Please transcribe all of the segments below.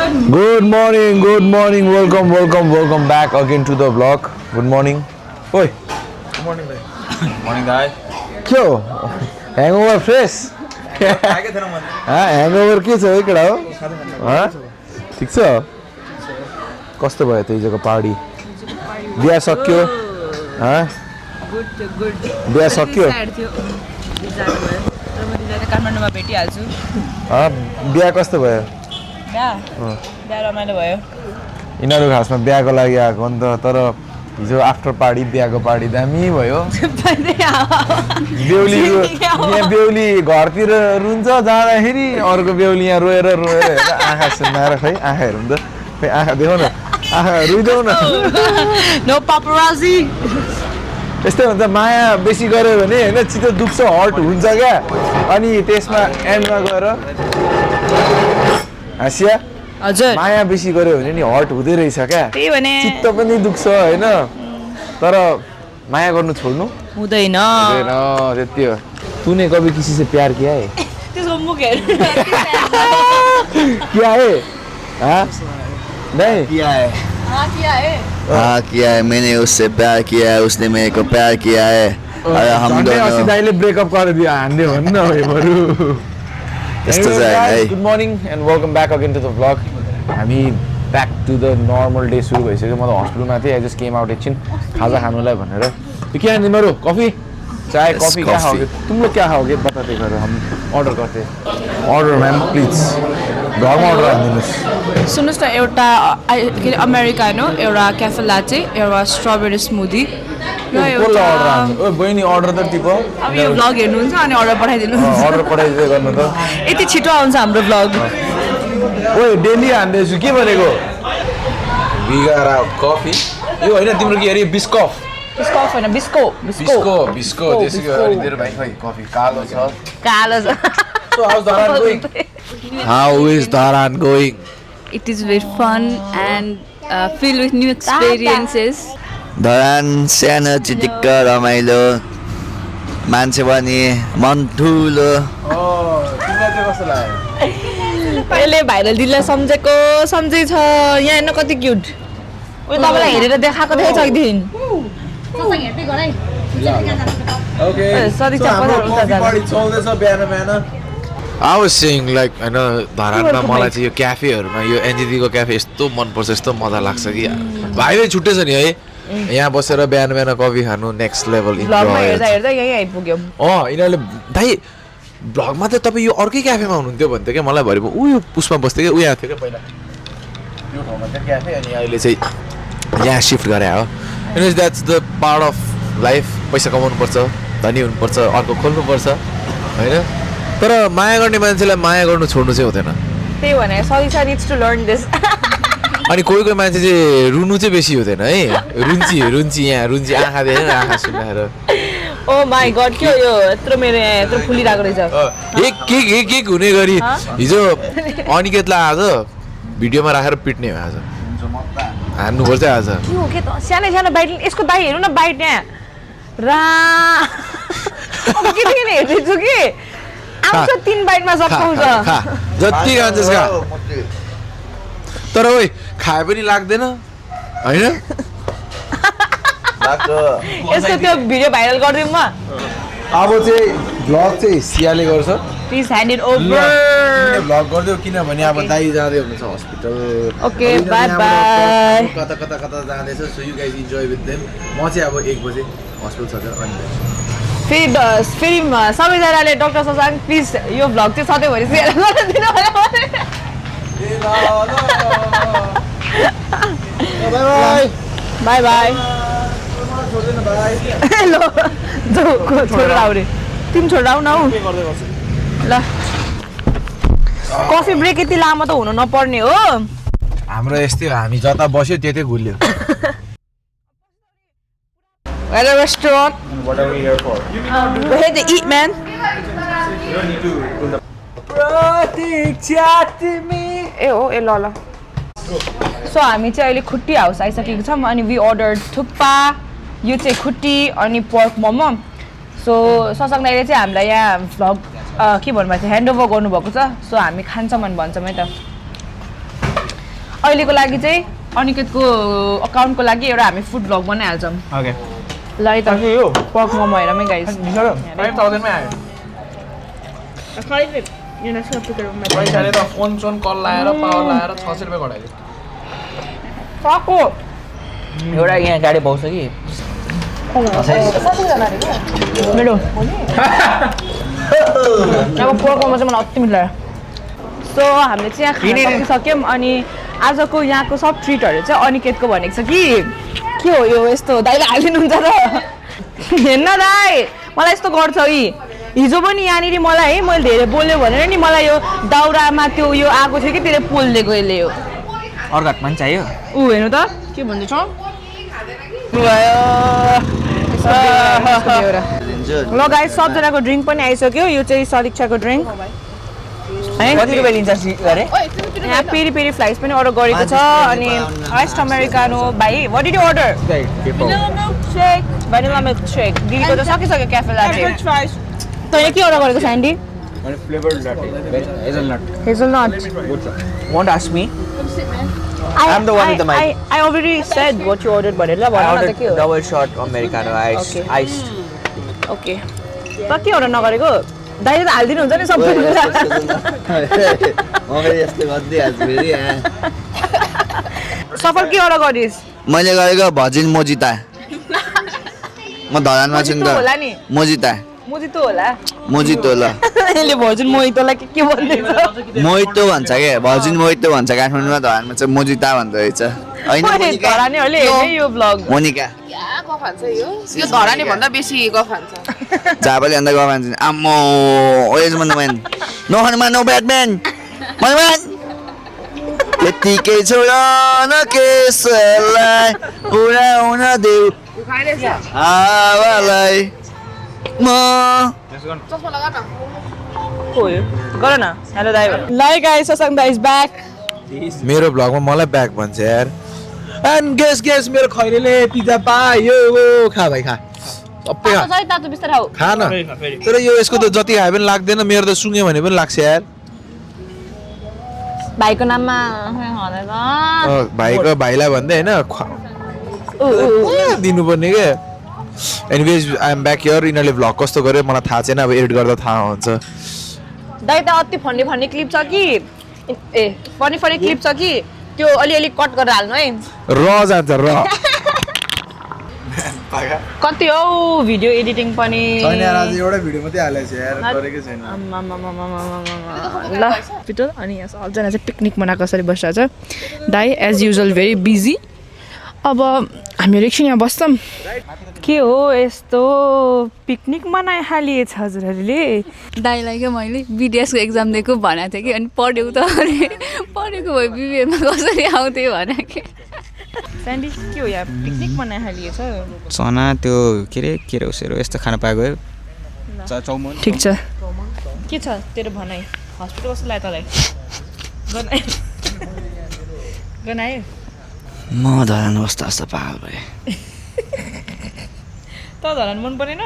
Good morning. Welcome back again to the vlog. Good morning. Oi. Good morning, bhai. Morning, guy. Kyo? Hangover fresh? Hangover के छ है केटा हो? ठीक छ? कस्तो भयो त हिजोको पार्टी? बिहा सक्यो? गुड बिहा सक्यो? काठमाडौँमा भेटिहाल्छु बिहा कस्तो भयो? बिहा रमाइलो भयो यिनीहरू खासमा बिहाको लागि आएको नि त तर हिजो आफ्टर पार्टी बिहाको पार्टी दामी भयो बेहुली घरतिर रुन्छ जाँदाखेरि अर्को बेहुली यहाँ रोएर आँखा सुनाएर खै आँखा हेरौँ त खै आँखा देखाउ न आँखा रुइदेऊ न नो पापराजी यस्तै हुन्छ माया बेसी गऱ्यो भने होइन चित्त दुख्छ हर्ट हुन्छ क्या अनि त्यसमा एन्डमा गएर हाँसिया हजुर माया बेसी गऱ्यो भने नि हर्ट हुँदै रहेछ क्या त्यही भने चित्त पनि दुख्छ होइन तर माया गर्नु छोड्नु हुँदैन त्यति हो तूने कभी किसी से प्यार किया है त्यसको मुख हेर्नु किया है हाँ नहीं किया है हाँ किया है मैंने उससे प्यार किया है उसने मेरे को प्यार किया है और हम दोनों दाइले ब्रेकअप गरिदियो हान्दियो भन्नु न बरु यस्तो चाहिँ है good morning and welcome back again to the vlog हामी back to the normal day सुरु भइसक्यो म त हस्पिटलमा थिएँ आई जस्ट केम आउट एकछिन खाजा खानुलाई भनेर तो क्या तिमीहरू कफी चाय कॉफी क्या खाओगे तुम लोग क्या खाओगे बताते करो हम ऑर्डर करते ऑर्डर मैम प्लीज घरमा अर्डर हालिदिनुहोस् सुन्नुहोस् न एउटा के अरे अमेरिकानो एउटा क्याफे लाटे एउटा स्ट्रबेरी स्मुदी र एउटा ओ बहिनी अर्डर त टिप अब यो भ्लग हेर्नुहुन्छ अनि अर्डर पठाइदिनु अर्डर पठाइदिँदै गर्नु त यति छिटो आउँछ हाम्रो भ्लग ओए डेली हान्दैछु के भनेको बिगारा कफी यो होइन तिम्रो के अरे बिस्कफ बिस्को होइन बिस्को बिस्को त्यसै गरी तेरो भाइ खै कफी कालो छ कालो छ So how's Dharan going? How is Dharan going? It is very fun and filled with new experiences. Dharan सानो चिटिक्क रमाइलो मान्छे पनि मन ठुलो तिमीलाई चाहिँ कस्तो लाग्यो अहिले भाइरल दिदीलाई सम्झेको सम्झै छ यहाँ हेर्न कति क्युट उयो तपाईँलाई हेरेर देखाएको देखेछ अघिदेखि Okay. Sorry, so हाम्रो coffee party चल्दैछ बिहान I was saying like होइन धरानमा मलाई चाहिँ यो क्याफेहरूमा यो एनजिडीको क्याफे यस्तो मनपर्छ यस्तो मजा लाग्छ कि भाइले छुट्टै छ नि है यहाँ बसेर बिहान कफी खानु नेक्स्ट लेभल भ्लगमा हेर्दा हेर्दा यहीँ आइपुग्यौँ यिनीहरूले दाइ भ्लगमा त तपाईँ यो अर्कै क्याफेमा हुनुहुन्थ्यो भन्थ्यो क्या मलाई भरे उयो पुसमा बस्थ्यो क्या उयो थियो क्या पहिला यो ठाउँमा थियो क्याफे अनि अहिले चाहिँ यहाँ सिफ्ट गरे हो anyways that's the part of life पैसा कमाउनुपर्छ धनी हुनुपर्छ अर्को खोल्नुपर्छ होइन तर माया गर्ने मान्छेलाई माया गर्नु छोड्नु चाहिँ हुँदैन त्यही भने sorry sir needs to learn this अनि कोही मान्छे चाहिँ रुनु चाहिँ बेसी हुँदैन है रुन्ची यहाँ रुन्ची आँखा देखेर आँखा सुनाएर ओ माई गड के हो यो यत्रो मेरो यहाँ यत्रो फुलिरहेको रहेछ एक हुने गरी हिजो अनिकेतलाई आज भिडियोमा राखेर पिट्ने हो आज हान्नुपर्छ आज के हो के त सानो सानो बाइट यसको दाइ हेर्नु न बाइट यहाँ रा के हेर्दैछु कि आउँछ 3 बाइटमा सब पाउँछ जति खान्छस् खा तर ओइ खाए पनि लाग्दैन होइन यसको त्यो भिडियो भाइरल गरिदिउँ म अब चाहिँ भ्लग चाहिँ सियाले गर्छ please hand it over vlog गरिदेऊ किनभने अब दाइ जाँदै हुनुहुन्छ हस्पिटल ओके बाई बाई कता जाँदैछ so you guys enjoy with them म चाहिँ अब 1 बजे हस्पिटल छ अनि फेरि सबैजनाले डाक्टर शशाङ्क प्लिज यो भ्लग चाहिँ सधैँभरि सेयर गरिदिनु बाई बाई ल छोडेर आउने तिमी छोडेर आऊ न हौ ल कफी ब्रेक यति लामो त हुनु नपर्ने हो हाम्रो यस्तै हो हामी जता बस्यो त्यतै घुल्यो At a restaurant. What are we here for? We're here to eat, man. You don't need to प्रतीक्षा तिमी ए हो ए ल सो हामी चाहिँ अहिले खुट्टी हाउस आइसकेको छौँ अनि वी अर्डर थुक्पा यो चाहिँ खुट्टी अनि पर्क मोमो सो शशाङ्क दाइले चाहिँ हामीलाई यहाँ भ्लग के भन्नुभएको थियो ह्यान्डओभर गर्नुभएको छ सो हामी खान्छौँ अनि भन्छौँ है त अहिलेको लागि चाहिँ अनिकेतको अकाउन्टको लागि एउटा हामी फुड भ्लग बनाइहाल्छौँ ओके ल है त पर्क मोमो हेरमै गाइस 5000 मै आयो पैसाले त फोन कल लाएर पावर लाएर 600 रुपैयाँ घटाइदियो पाको एउटा यहाँ गाडी पाउँछ कि मेरो अब पर्क मोमो चाहिँ मलाई अति मिल्छ सो हामीले चाहिँ यहाँ खाना सकिसक्यौँ अनि आजको यहाँको सब ट्रिटहरू चाहिँ अनिकेतको भनेको छ कि के हो यो यस्तो दाइले हालिदिनुहुन्छ र हेर्न दाइ मलाई यस्तो गर्छ यी हिजो पनि यहाँनिर मलाई है मैले धेरै बोल्यो भनेर नि मलाई यो दाउरामा त्यो यो आएको थियो कि त्यसले पोल्दिएको यसले यो अर्को हातमा पनि चाहियो ऊ हेर्नु त के भन्दैछ ल गाइस सबजनाको ड्रिङ्क पनि आइसक्यो यो चाहिँ सरीक्षाको ड्रिङ्क कति रुपियाँ लिन्छ अरे यहाँ पेरी पेरी फ्लाइस पनि अर्डर गरेको छ अनि आइस्ड अमेरिकानो भाइ what did you order vanilla milk shake दिदीको त सकिसक्यो क्याफे लाटे तैँले के अर्डर गरेको छ and the hazelnut want ask me I'm the one with the mic. I already said what you ordered भनेर ल भन न त के हो double shut americano ice okay त के अर्डर नगरेको दाइले त हाल्दिनु हुन्छ नि सबै कुरा मैले यस्तो गरिदिइहाल्छु फेरि सफल के अर्डर गरिस् मैले गरेको भजिन मोजिता म धरानमा छु नि त होला नि मोजिता मोजितो होला मोजितो ल यसले भजिन मोहितोलाई के भन्दैछ मोहितो भन्छ के भजिन मोहितो भन्छ काठमाडौँमा धरानमा चाहिँ मोजिता भन्दो रहेछ होइन धरानीहरूले हेर्ने यो ब्लग मोनिका यो धरानी भन्दा बेसी गफ खान्छ झापाले भन्दा गफ खान्छ आम्मो ओएज मनोम्यान नो हनुमान नो ब्याटम्यान मनोम्यान यतिकै छोड न केसलाई उडाउन देऊ हावालाई म चस्मा लगा न गर न हेलो दाइ लाइक गाइस ससङ दाइ इज ब्याक मेरो ब्लगमा मलाई ब्याक भन्छ यार एन्ड गेस मेरो खैरेले पिज्जा पायो खा भाइ खा सबै खा तातो बिस्तारै खाऊ खा न तर यो यसको त जति खाए पनि लाग्दैन मेरो त सुँग्यो भने पनि लाग्छ यार भाइको नाममा भाइलाई भन्दै होइन दिनुपर्ने के anyways I am back here यिनीहरूले भ्लग कस्तो गर्यो मलाई थाहा छैन अब एडिट गर्दा थाहा हुन्छ दाइ त अति फन्नी फन्नी क्लिप छ कि ए फन्नी फन्नी क्लिप छ कि त्यो अलिअलि कट गरेर हाल्नु है र जान्छ र कति हौ भिडियो एडिटिङ पनि एउटा भिडियो मात्रै हालेछ यार गरेकै छैन ल पिटो अनि यहाँ सबजना चाहिँ पिकनिक मनाएको कसरी बसिरहेको छ दाइ एज युजल भेरी बिजी अब हामीहरू एकछिन यहाँ बस्छौँ के हो यस्तो पिकनिक मनाइहालिएछ हजुरहरूले दाइलाई क्या मैले बिडिएसको एक्जाम दिएको भनेको थिएँ कि अनि पढेको त अरे पढेको भए बिबिएमा कसरी आउँथ्यो भनेको कि स्यान्डी के हो यहाँ पिकनिक मनाइहालिएछ चना त्यो के अरे उसहरू यस्तो खान पाएको चौमन ठिक छ के छ तेरो भनाइ हस्पिटल कस्तो लाग्यो तँलाई गनायो म धरान बस्दा जस्तो पागल भएँ त धरान मन परेन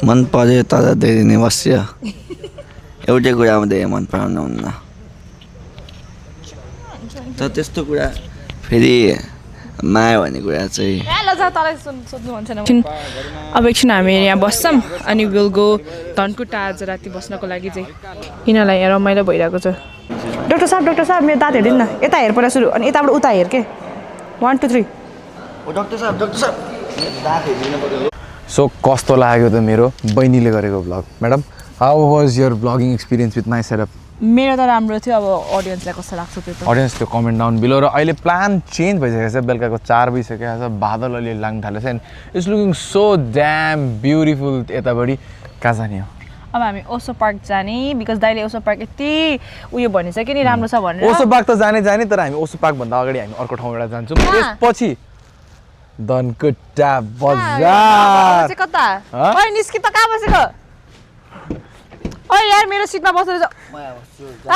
मन पर्यो तर धेरै नै बस्यो एउटै कुरामा धेरै मन पराउनु हुन्न तर त्यस्तो कुरा फेरि माया भन्ने कुरा चाहिँ अब एकछिन हामी यहाँ बस्छौँ अनि विल गो धनकुटा आज राति बस्नको लागि चाहिँ यिनीहरूलाई यहाँ रमाइलो भइरहेको छ डक्टर साहब मेरो दाँत हेरिदिनु न यता हेर पहिला सुरु अनि यताबाट उता हेर के 1 2 3 डाक्टर साहब सो कस्तो लाग्यो त मेरो बहिनीले गरेको vlog madam how was your vlogging experience with my setup मेरो त राम्रो थियो अब अडियन्सलाई कस्तो लाग्छ त्यो त अडियन्स त्यो कमेन्ट डाउन बिलो र अहिले प्लान चेन्ज भइसकेको छ बेलुकाको 4 बजिसकेको छ बादल अलि लाग्न थालेको छ and it's looking so damn beautiful यतापट्टि कहाँ जाने हो अब हामी ओसो पार्क जाने बिकज दाइले ओसो पार्क यति उयो भनिसक्यो नि राम्रो छ भनेर ओसो पार्क त जाने तर हामी ओसो पार्क भन्दा अगाडि हामी अर्को ठाउँ एउटा जान्छौँ त्यसपछि धनकुटा बजार कता ओइ निस्कि त कहाँ बसेको ओइ यार मेरो सिटमा बसेर जा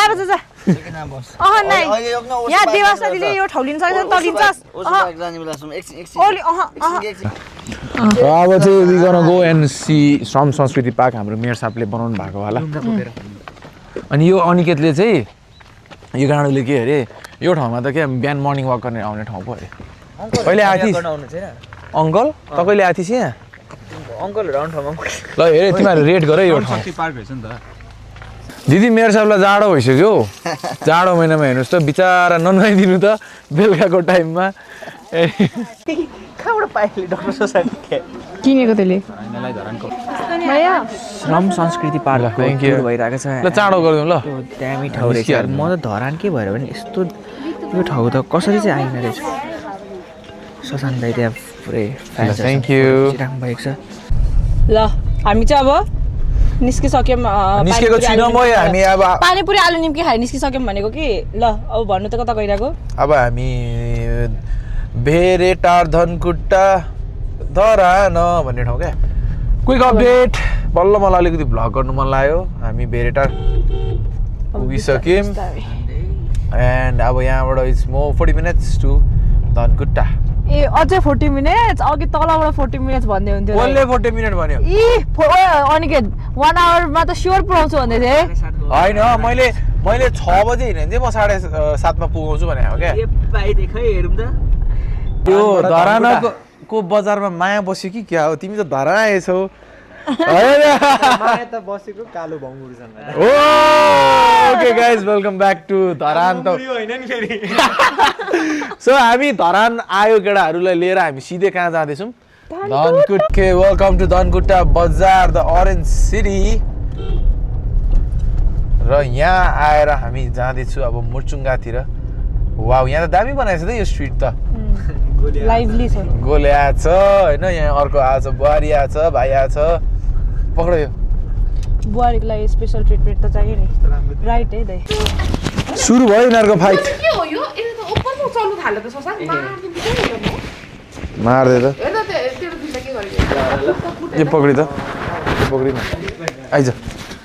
आएर जा अह नाइ यहाँ देवासा दिले यो ठाउँ लिन सक्छ त लिन्छस् अब चाहिँ we gonna go and see Shram Sanskriti park हाम्रो मेयर साहबले बनाउनु भएको होला अनि यो अनिकेतले चाहिँ यो गाडीले के अरे यो ठाउँमा त के बिहान मर्निङ वाक गर्ने आउने ठाउँ पो अरे कहिले आएको थिइस् अङ्कल त कहिले आएको थिइस् यहाँ अङ्कलहरू आउने ठाउँमा ल हेरे तिमीहरू रेट गर यो ठाउँ पार्क रहेछ नि त दिदी मेरो सबलाई जाडो भइसक्यो जाडो महिनामा हेर्नुहोस् त बिचरा ननुहाइदिनु त बेलुकाको टाइममा कहाँबाट पाइले डक्टर सोसाइटी किनेको त्यसले श्रम संस्कृति पार्क Thank you. भइरहेको छ ल चाँडो गरिदिउँ ल दामी ठाउँ रहेछ यार म त धरान के भएर भने यस्तो यो ठाउँ त कसरी चाहिँ आइन रहेछ ससान दाइ त्यहाँ पुरै Thank you. राम्रो भएको छ ल हामी चाहिँ अब निस्किसक्यौँ निस्केको छैनौँ म हामी अब पानीपुरी आलु निम्की खाएर निस्किसक्यौँ भनेको कि ल अब भन्नु त कता गइरहेको अब हामी भेरेटार धनकुट्टा धरान भन्ने ठाउँ क्या क्विक अपडेट बल्ल मलाई अलिकति भ्लग गर्नु मन लाग्यो हामी भेरेटार पुगिसक्यौँ एन्ड अब यहाँबाट इट्स मोर 40 मिनट्स टु धनकुट्टा ए अझै 40 मिनट्स अघि तलबाट 40 मिनट्स भन्दै हुन्थ्यो कसले 40 मिनट भन्यो अनिकेत 1 आवरमा त स्योर पुऱ्याउँछु भन्दै थिएँ होइन मैले 6 बजे हिँडेँ थिएँ म 7:30 मा पुगाउँछु भने हो क्या त्यो धरानको बजारमा माया बस्यो कि क्या हो तिमी त धरान आएछौ okay guys welcome back to Dharan त सो हामी धरान आयो केटाहरूलाई लिएर हामी सिधै कहाँ जाँदैछौँ धनकुट्टे वेलकम टु धनकुट्टा बजार द अरेन्ज सिटी र यहाँ आएर हामी जाँदैछु अब मुर्चुङ्गातिर वाउ यहाँ त दामी बनाएछ त यो स्ट्रिट त लाइभली छ गोले आछ होइन यहाँ अर्को आछ बुहारी आछ भाइ आछ पक्रो यो बुहारीको लागि स्पेसल ट्रिटमेन्ट त चाहियो नि राइट है दाइ सुरु भयो यिनीहरूको फाइट के हो यो यसले त ओपनमा चल्नु थाल्यो त ससा मार्दै त हेर्दा तेरो दिशा के गरेको यो पक्रि त यो पक्रि न आइज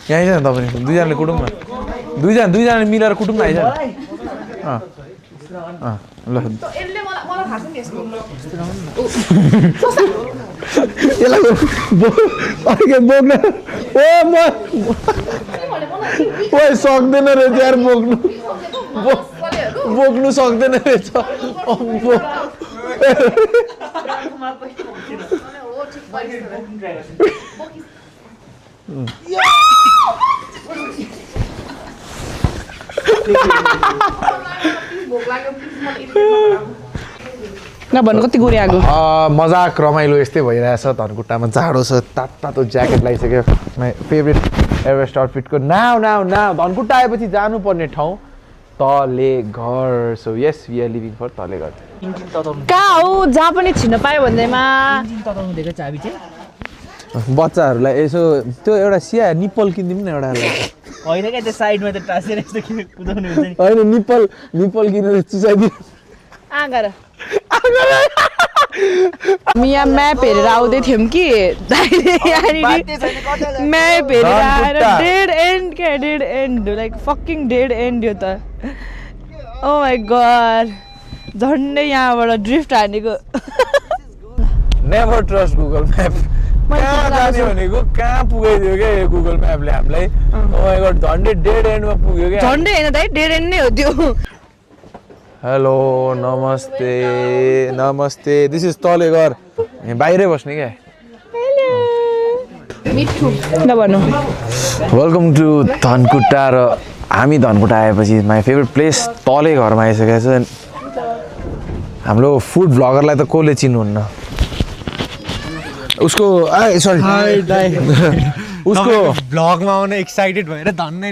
यहाँ आइज न तपाईँ दुईजनाले कुटौँ न दुईजनाले मिलेर कुटौँ न आइज ल यसले मलाई थाहा छ नि यसको यसलाई बोक्न ओ सक्दैन रहेछ यार बोक्नु सक्दैन रहेछ नभन्नु कति गोरी आगो मजाक रमाइलो यस्तै भइरहेछ धनकुट्टामा जाडो छ तातो ज्याकेट लगाइसक्यो माई फेभरेट एभरेस्ट आउटफिटको नाउ धनकुट्टा आएपछि जानुपर्ने ठाउँ Taleghar so yes we are leaving for Taleghar कहाँ हो जहाँ पनि छिर्न पायो भन्दैमा बच्चाहरूलाई यसो त्यो एउटा सिया निप्पल किनिदिउँ न एउटा होइन क्या त्यो साइडमा त टाँसेर यस्तो कुदाउने हुन्छ नि होइन निप्पल किनेर चुसाइदियो आगर हामी यहाँ म्याप हेरेर आउँदै थियौँ कि दाइले यहाँनिर म्याप हेरेर आएर dead and like fucking dead and यो त ओ माई गड झन्डै यहाँबाट ड्रिफ्ट हानेको नेभर ट्रस्ट गुगल म्याप कहाँ जाने भनेको कहाँ पुगाइदियो क्या यो गुगल म्यापले हामीलाई ओ माई गड झन्डै डेड एन्डमा पुग्यो क्या झन्डै होइन दाइ डेड एन्ड नै हो त्यो हेलो नमस्ते दिस इज तलेघर बाहिरै बस्ने क्या नभन्नु वेलकम टु धनकुट्टा र हामी धनकुट्टा आएपछि माई फेभरेट प्लेस तलेघरमा आइसकेको छ हाम्रो फुड भ्लगरलाई त कसले चिन्नुहुन्न उसको उसको भ्लगमा आउन एक्साइटेड भएर धन्नै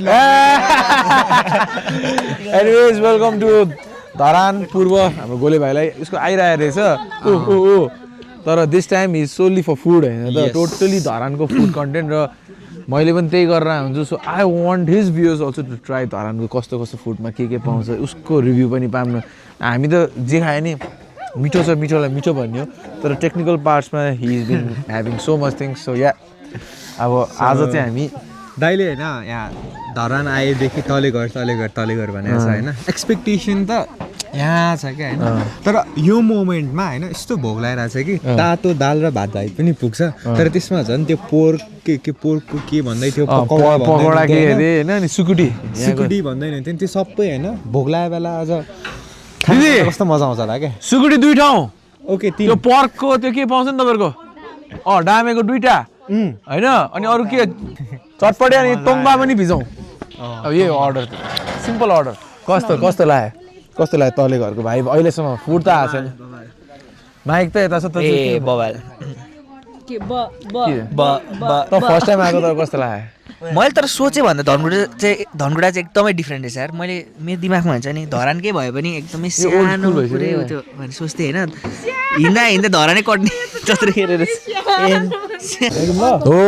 एनिवेज वेलकम टु धरान पूर्व हाम्रो गोले भाइलाई उसको आइरहेको रहेछ तर this time is solely for food होइन त टोटली धरानको फुड कन्टेन्ट र मैले पनि त्यही गरेर हुन्छु so I want his views also to try धरानको कस्तो फुडमा के पाउँछ उसको रिभ्यू पनि पाउनु हामी त जे खायो नि मिठो छ मिठोलाई मिठो भन्यो तर टेक्निकल पार्ट्समा he is been having so much things so yeah अब आज चाहिँ हामी दाइले होइन यहाँ धरान आएदेखि तलेघर भनेको छ होइन एक्सपेक्टेसन त यहाँ छ क्या होइन तर यो मोमेन्टमा होइन यस्तो भोक लागिरहेको छ कि तातो दाल र भात भाइ पनि पुग्छ तर त्यसमा झन् त्यो पोर्कको के भन्दै थियो पकौडा के अरे होइन नि सुकुटी भन्दैन थियो त्यो सबै होइन भोक लागेको बेला अझ दिदी कस्तो मजा आउँछ होला क्या सुकुटी 2 ठाउँ ओके त्यो पर्कको त्यो के पाउँछ नि तपाईँको डामेको 2टा होइन अनि अरू के चटपटे अनि तोङ्बा पनि भिजाउँ अब यही अर्डर सिम्पल अर्डर कस्तो लाग्यो तले घरको भाइ अहिलेसम्म फुड त आएको छैन माइक त यता छ त बबाल फर्स्ट टाइम आएको त कस्तो लाग्यो मैले तर सोचेँ भन्दा धनकुटा चाहिँ एकदमै डिफ्रेन्ट रहेछ यार मैले मेरो दिमागमा हुन्छ नि धरानकै भए पनि एकदमै सानो पुरै हो त्यो भनेर सोच्थेँ होइन हिँड्दा धरानै कट्ने जस्तो हेरेर हो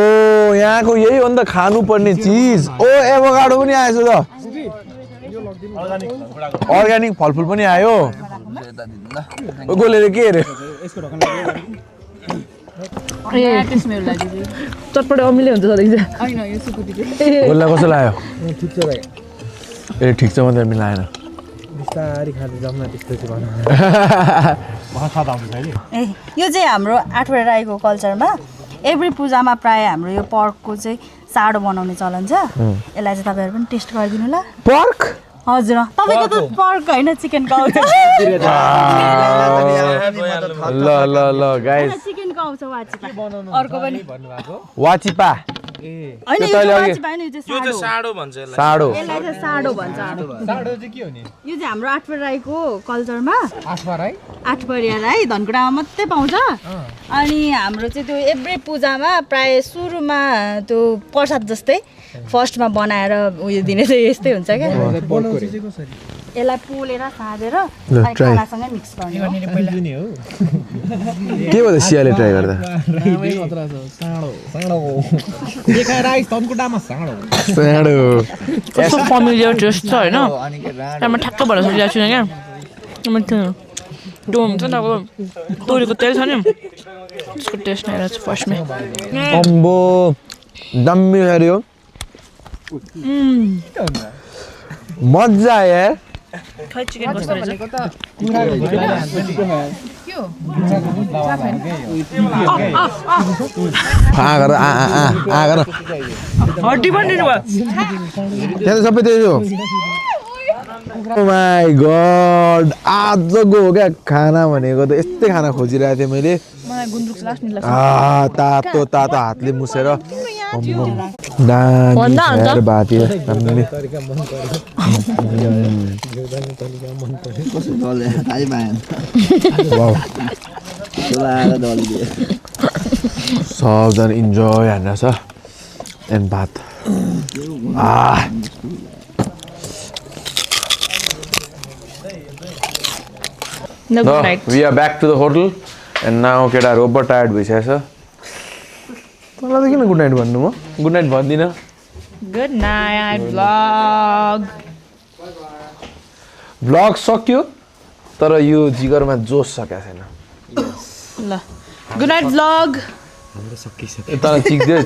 यहाँको यही हो नि त खानुपर्ने चिज एभोकाडो पनि आएछ त अर्ग्यानिक फलफुल पनि आयो गोलेर के अरे चटपटे अमिलै हुन्छ सधैँ गोललाई कस्तो लाग्यो ठिक छ मात्रै मिलाएन यो चाहिँ हाम्रो आठवटा राईको कल्चरमा एभ्री पूजामा प्राय हाम्रो यो पर्कको चाहिँ साडो बनाउने चलन छ यसलाई चाहिँ तपाईँहरू पनि टेस्ट गरिदिनु ल पर्क हजुर तपाईँको त पर्क होइन चिकनको आउँछ ल गाइस चिकनको आउँछ वाचिपा अर्को पनि वाचिपा होइन यो चाहिँ वाचिपा होइन यो चाहिँ साडो यसलाई चाहिँ साडो भन्छ साडो चाहिँ के हो नि यो चाहिँ हाम्रो आठवटा राईको कल्चरमा आठपरिया राई धनकुटामा मात्रै पाउँछ अनि हाम्रो चाहिँ त्यो एभ्री पूजामा प्राय सुरुमा त्यो प्रसाद जस्तै फर्स्टमा बनाएर उयो दिने चाहिँ यस्तै हुन्छ क्या यसलाई पोलेर साँधेर अनि खानासँगै मिक्स गर्ने हो के भयो सियाले ट्राई गर्दा साडो कस्तो फमिलियर टेस्ट छ होइन त्यहाँमा ठ्याक्क भएर सोचिरहेको छु क्या त्यो हुन्छ नि अब तोरीको तेल छ नि त्यसको टेस्ट आएर चाहिँ फर्स्टमै अम्बो दामी खायो मजा आयो यार खै चिकन कस्तो रहेछ हड्डी पनि दिनु भयो त्यहाँ त सबै त्यही हो ओ माई गड आजको हो क्या खाना भनेको त यस्तै खाना खोजिरहेको थिएँ मैले मलाई गुन्द्रुक छ लास्ट मिल्छ तातो हातले मुसेर दामी भाती सबजना इन्जोय हान्न छ एन्ड भात We are back to the hotel and now केटाहरू ओभर टायर्ड भइसकेछ मलाई त किन गुड नाइट भन्नु म गुड नाइट भन्दिनँ गुड नाइट भ्लग भ्लग सक्यो तर यो जिगरमा जोस सकेको छैन ल गुड नाइट भ्लग तर चिक्दै